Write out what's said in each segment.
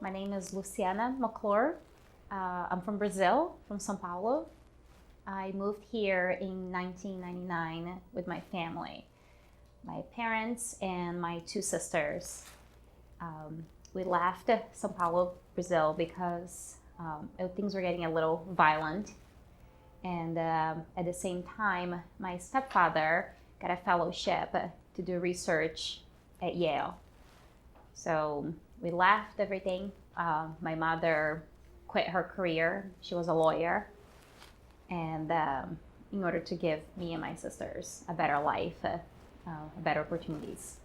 My name is Luciana McClure. I'm from Brazil, from São Paulo. I moved here in 1999 with my family, my parents and my two sisters. We left São Paulo, Brazil, because things were getting a little violent. And at the same time, my stepfather got a fellowship to do research at Yale. So we left everything. My mother quit her career. She was a lawyer. And in order to give me and my sisters a better life, better opportunities.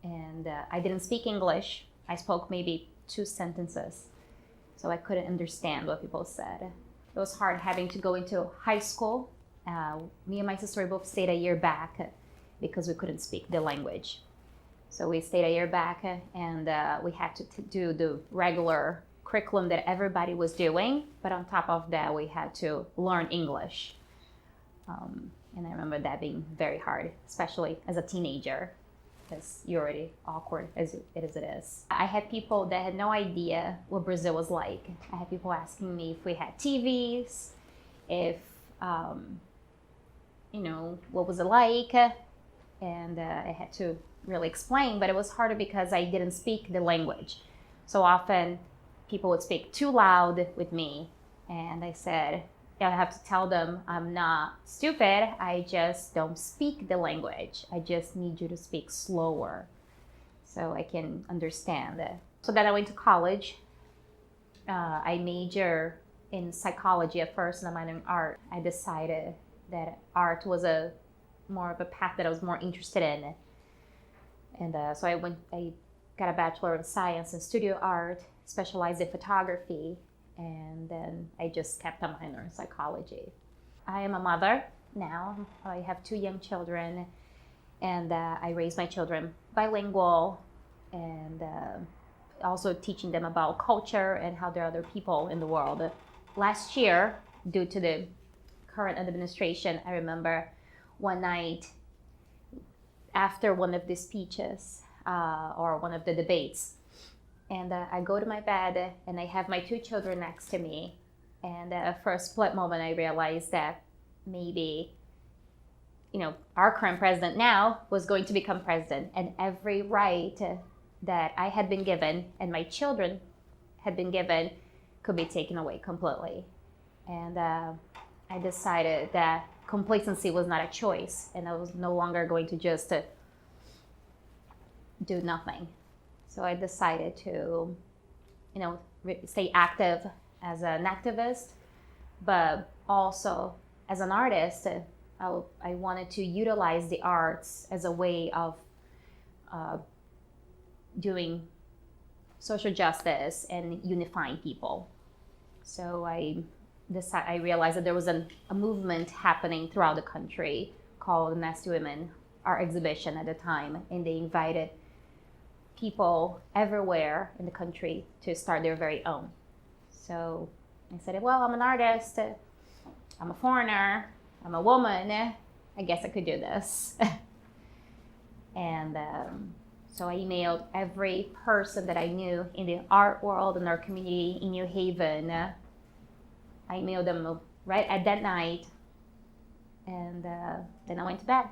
And I didn't speak English. I spoke maybe 2 sentences. So I couldn't understand what people said. It was hard having to go into high school. Me and my sister both stayed a year back because we couldn't speak the language. So we stayed a year back and we had to do the regular curriculum that everybody was doing. But on top of that, we had to learn English. And I remember that being very hard, especially as a teenager, because you're already awkward as it is. I had people that had no idea what Brazil was like. I had people asking me if we had TVs, if, what was it like? And I had to really explain, but it was harder because I didn't speak the language. So often people would speak too loud with me, and I said, I have to tell them I'm not stupid, I just don't speak the language. I just need you to speak slower so I can understand it. So then I went to college. I major in psychology at first and I minor in art. I decided that art was more of a path that I was more interested in. And so I got a Bachelor in Science in Studio Art, specialized in photography, and then I just kept a minor in psychology. I am a mother now. I have 2 young children, and I raise my children bilingual, and also teaching them about culture and how there are other people in the world. Last year, due to the current administration, I remember one night after one of the speeches or one of the debates, and I go to my bed and I have my 2 children next to me. And for a split moment, I realized that maybe, our current president now was going to become president, and every right that I had been given and my children had been given could be taken away completely. And I decided that complacency was not a choice, and I was no longer going to just do nothing. So I decided to, stay active as an activist, but also as an artist. I wanted to utilize the arts as a way of doing social justice and unifying people. So I realized that there was a movement happening throughout the country called Nasty Women, our exhibition at the time, and they invited people everywhere in the country to start their very own. So I said, well, I'm an artist, I'm a foreigner, I'm a woman, I guess I could do this. And so I emailed every person that I knew in the art world, in our community in New Haven. I emailed them right at that night, and then I went to bed.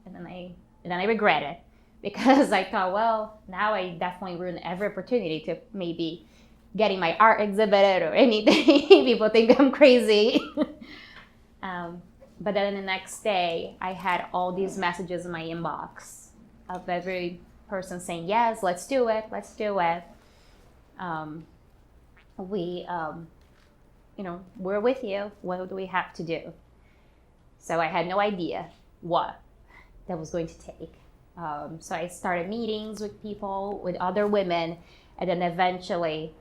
And then I regret it, because I thought, well, now I definitely ruined every opportunity to maybe getting my art exhibited or anything. People think I'm crazy. But then the next day, I had all these messages in my inbox of every person saying, yes, let's do it. We're with you. What do we have to do? So I had no idea what that was going to take. So I started meetings with people, with other women, and then eventually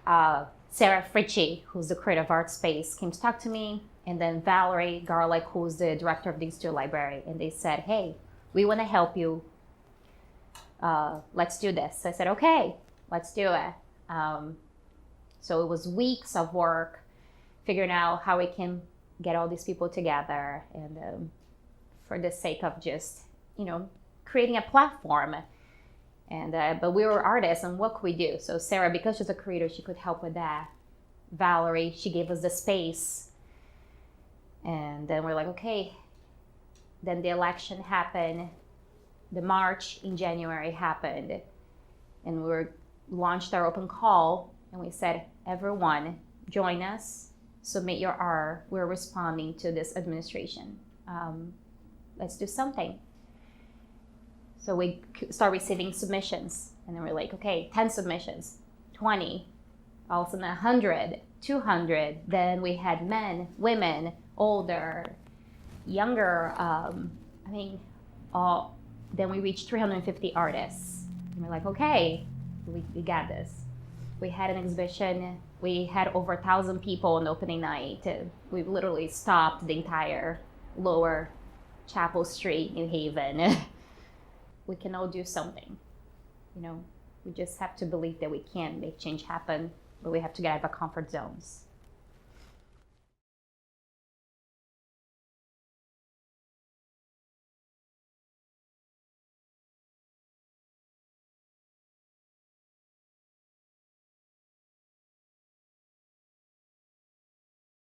Sarah Fritchie, who's the creator of Art Space, came to talk to me, and then Valerie Garlick, who's the director of the Institute Library, and they said, hey, we want to help you. Let's do this. So I said, okay, let's do it. So it was weeks of work figuring out how we can get all these people together, and for the sake of just, creating a platform And but we were artists, and what could we do? So Sarah, because she's a creator, she could help with that. Valerie, she gave us the space. And then we're like, okay. Then the election happened. The march in January happened. And we launched our open call, and we said, everyone, join us, submit your R. We're responding to this administration. Let's do something. So we start receiving submissions, and then we're like, okay, 10 submissions, 20, all of a sudden 100, 200. Then we had men, women, older, younger. Then we reached 350 artists. And we're like, okay, we got this. We had an exhibition. We had over 1,000 people on opening night. We literally stopped the entire lower Chapel Street, New Haven. We can all do something. We just have to believe that we can make change happen, but we have to get out of our comfort zones.